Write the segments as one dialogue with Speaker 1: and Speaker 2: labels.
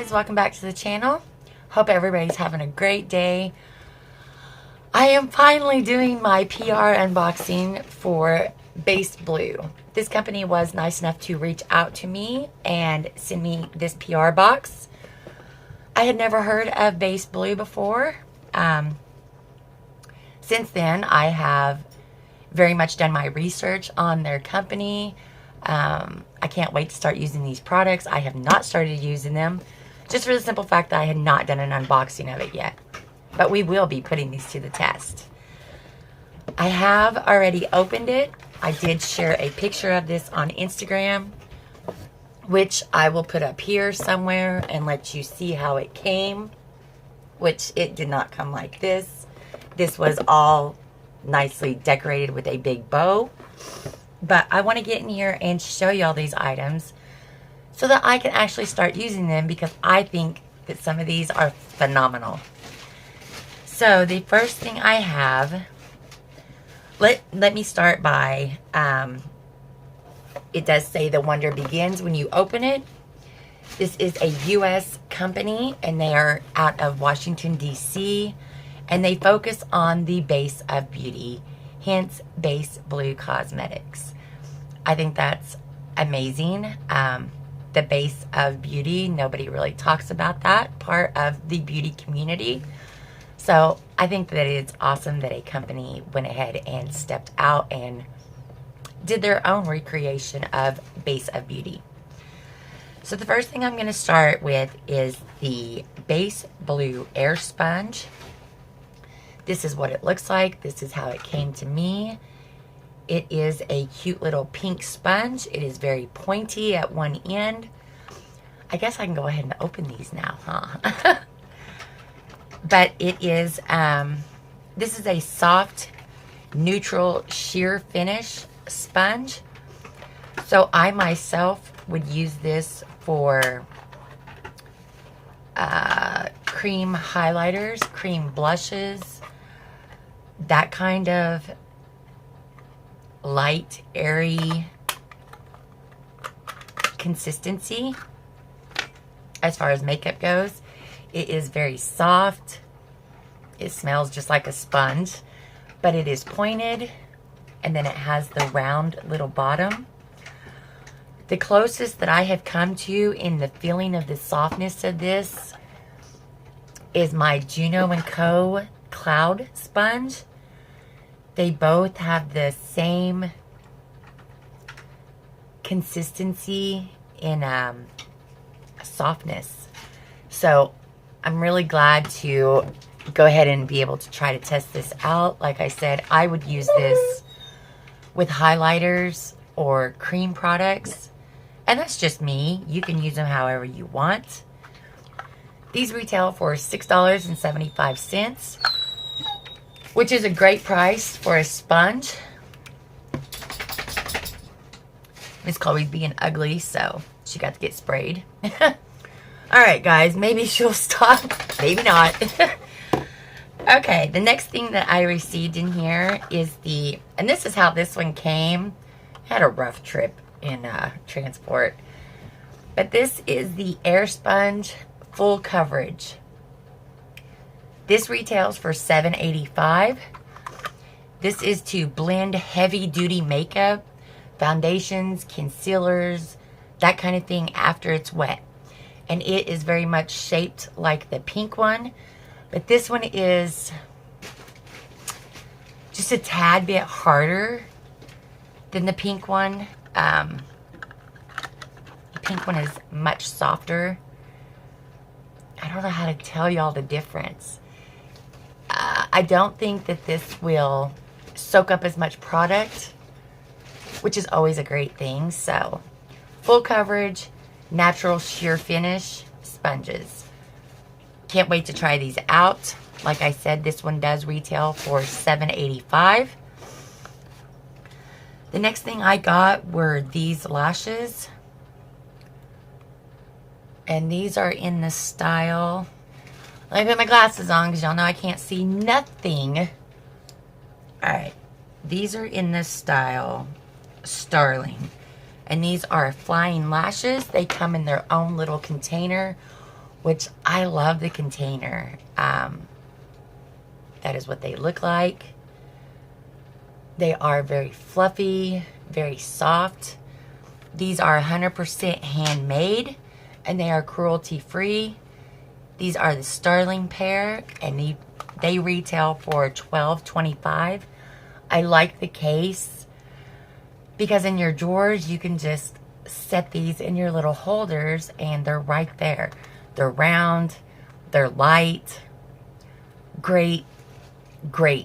Speaker 1: guys, welcome back to the channel. Hope everybody's having a great day. I am finally doing my PR unboxing for Base Blue. This company was nice enough to reach out to me and send me this PR box. I had never heard of Base Blue before. Since then, I have very much done my research on their company. I can't wait to start using these products. I have not started using them, just for the simple fact that I had not done an unboxing of it yet. But we will be putting these to the test. I have already opened it. I did share a picture of this on Instagram, which I will put up here somewhere and let you see how it came, which it did not come like this. This was all nicely decorated with a big bow. But I want to get in here and show you all these items so that I can actually start using them, because I think that some of these are phenomenal. So the first thing I have, let me start by, it does say the wonder begins when you open it. This is a U.S. company, and they are out of Washington, D.C., and they focus on the base of beauty, hence Base Blue Cosmetics. I think that's amazing. The base of beauty, nobody really talks about that part of the beauty community. So I think that it's awesome that a company went ahead and stepped out and did their own recreation of base of beauty. So the first thing I'm going to start with is the Base Blue Air Sponge. This is what it looks like. This is how it came to me. It is a cute little pink sponge. It is very pointy at one end. I guess I can go ahead and open these now, huh? But it is, this is a soft, neutral, sheer finish sponge. So I myself would use this for cream highlighters, cream blushes, that kind of light, airy consistency as far as makeup goes. It is very soft. It smells just like a sponge, but it is pointed, and then it has the round little bottom. The closest that I have come to in the feeling of the softness of this is my Juno Co Cloud Sponge. They both have the same consistency in softness. So I'm really glad to go ahead and be able to try to test this out. Like I said, I would use this with highlighters or cream products. And that's just me. You can use them however you want. These retail for $6.75. Which is a great price for a sponge. Miss Chloe's being ugly, so she got to get sprayed. Alright guys, maybe she'll stop. Maybe not. Okay, the next thing that I received in here is the, and this is how this one came. I had a rough trip in transport. But this is the Air Sponge Full Coverage. This retails for $7.85. This is to blend heavy-duty makeup, foundations, concealers, that kind of thing after it's wet. And it is very much shaped like the pink one. But this one is just a tad bit harder than the pink one. The pink one is much softer. I don't know how to tell y'all the difference. I don't think that this will soak up as much product, which is always a great thing. So, full coverage, natural sheer finish sponges. Can't wait to try these out. Like I said, this one does retail for $7.85. The next thing I got were these lashes. And these are in the style... Let me put my glasses on because y'all know I can't see nothing. Alright. These are in the style Starling. And these are flying lashes. They come in their own little container which I love the container. That is what they look like. They are very fluffy, very soft. These are 100% handmade, and they are cruelty-free. These are the Starling pair, and they retail for $12.25. I like the case because in your drawers, you can just set these in your little holders, and they're right there. They're round, they're light. Great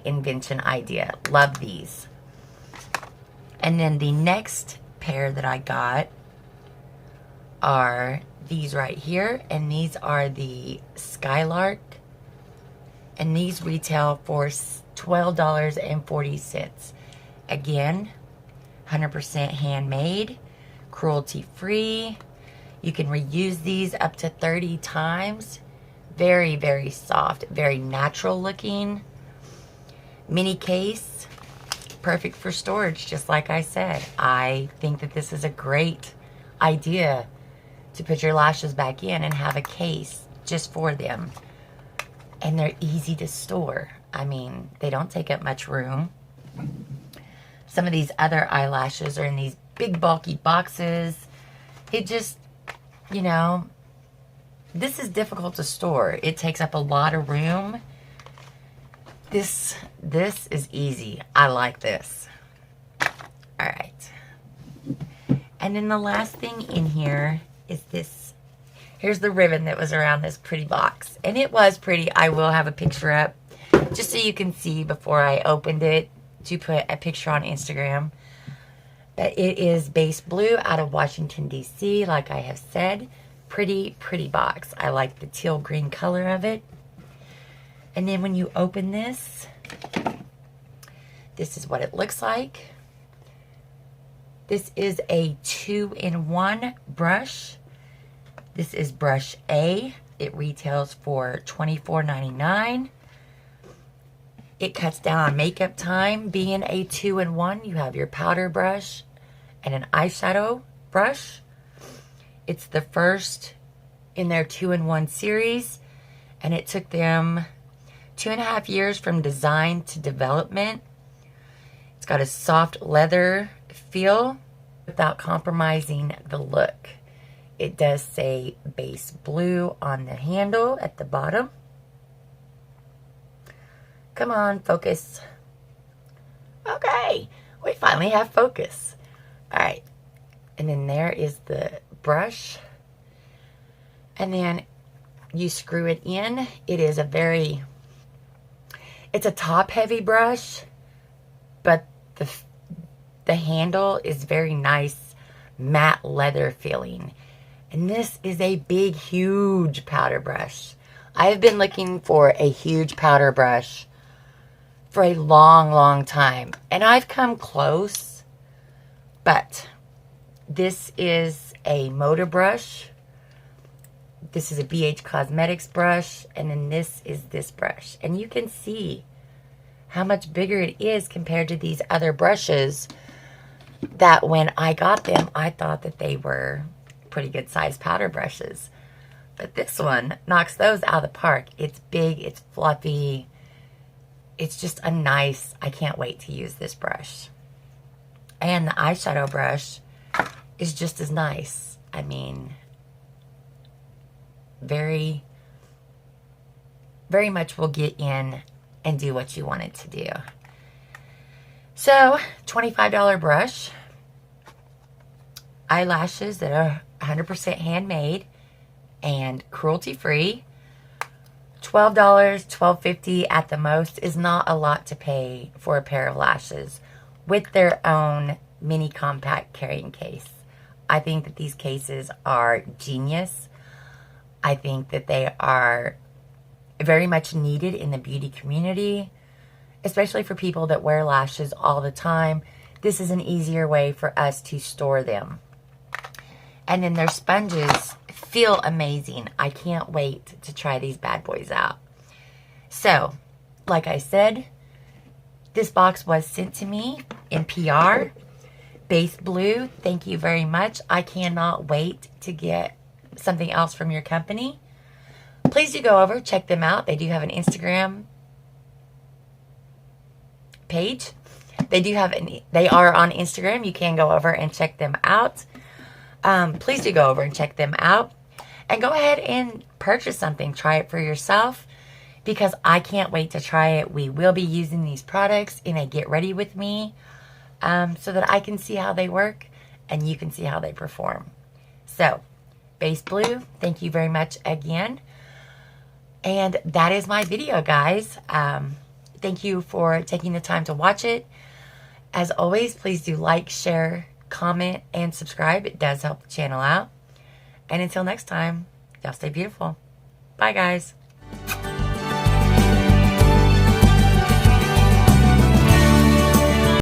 Speaker 1: invention idea. Love these. And then the next pair that I got are these right here, and these are the Skylark, and these retail for $12.40. Again, 100% handmade, cruelty free. You can reuse these up to 30 times. Very, very soft, very natural looking. Mini case, perfect for storage, just like I said. I think that this is a great idea to put your lashes back in and have a case just for them. And they're easy to store. I mean, they don't take up much room. Some of these other eyelashes are in these big bulky boxes. It just, you know, this is difficult to store. It takes up a lot of room. This is easy. I like this. All right. And then the last thing in here is this. Here's the ribbon that was around this pretty box. And it was pretty. I will have a picture up just so you can see before I opened it to put a picture on Instagram. But it is base blue out of Washington, D.C., like I have said. Pretty, pretty box. I like the teal green color of it. And then when you open this, this is what it looks like. This is a 2-in-1 brush. This is brush A. It retails for $24.99. It cuts down on makeup time. Being a 2-in-1, you have your powder brush and an eyeshadow brush. It's the first in their 2-in-1 series, and it took them 2.5 years from design to development. It's got a soft leather feel without compromising the look. It does say base blue on the handle at the bottom. Come on, focus. Okay, we finally have focus. All right, and then there is the brush. And then you screw it in. It is it's a top-heavy brush, but the handle is very nice matte leather feeling. And this is a big, huge powder brush. I have been looking for a huge powder brush for a long, long time. And I've come close, but this is a motor brush. This is a BH Cosmetics brush, and then this is this brush. And you can see how much bigger it is compared to these other brushes that when I got them, I thought that they were pretty good sized powder brushes. But this one knocks those out of the park. It's big, it's fluffy. It's just a nice, I can't wait to use this brush. And the eyeshadow brush is just as nice. I mean, very, very much will get in and do what you want it to do. So, $25 brush. Eyelashes that are 100% handmade and cruelty-free. $12, $12.50 at the most is not a lot to pay for a pair of lashes with their own mini compact carrying case. I think that these cases are genius. I think that they are very much needed in the beauty community, especially for people that wear lashes all the time. This is an easier way for us to store them. And then their sponges feel amazing. I can't wait to try these bad boys out. So, like I said, this box was sent to me in PR. Base blue, thank you very much. I cannot wait to get something else from your company. please do go over, check them out. They do have an Instagram page. They are on Instagram. You can go over and check them out. Please do go over and check them out. And go ahead and purchase something. Try it for yourself, because I can't wait to try it. We will be using these products in a Get Ready With Me, so that I can see how they work and you can see how they perform. So, Base Blue, thank you very much again. And that is my video, guys. Thank you for taking the time to watch it. As always, please do like, share, comment, and subscribe. It does help the channel out. And until next time, y'all stay beautiful. Bye, guys.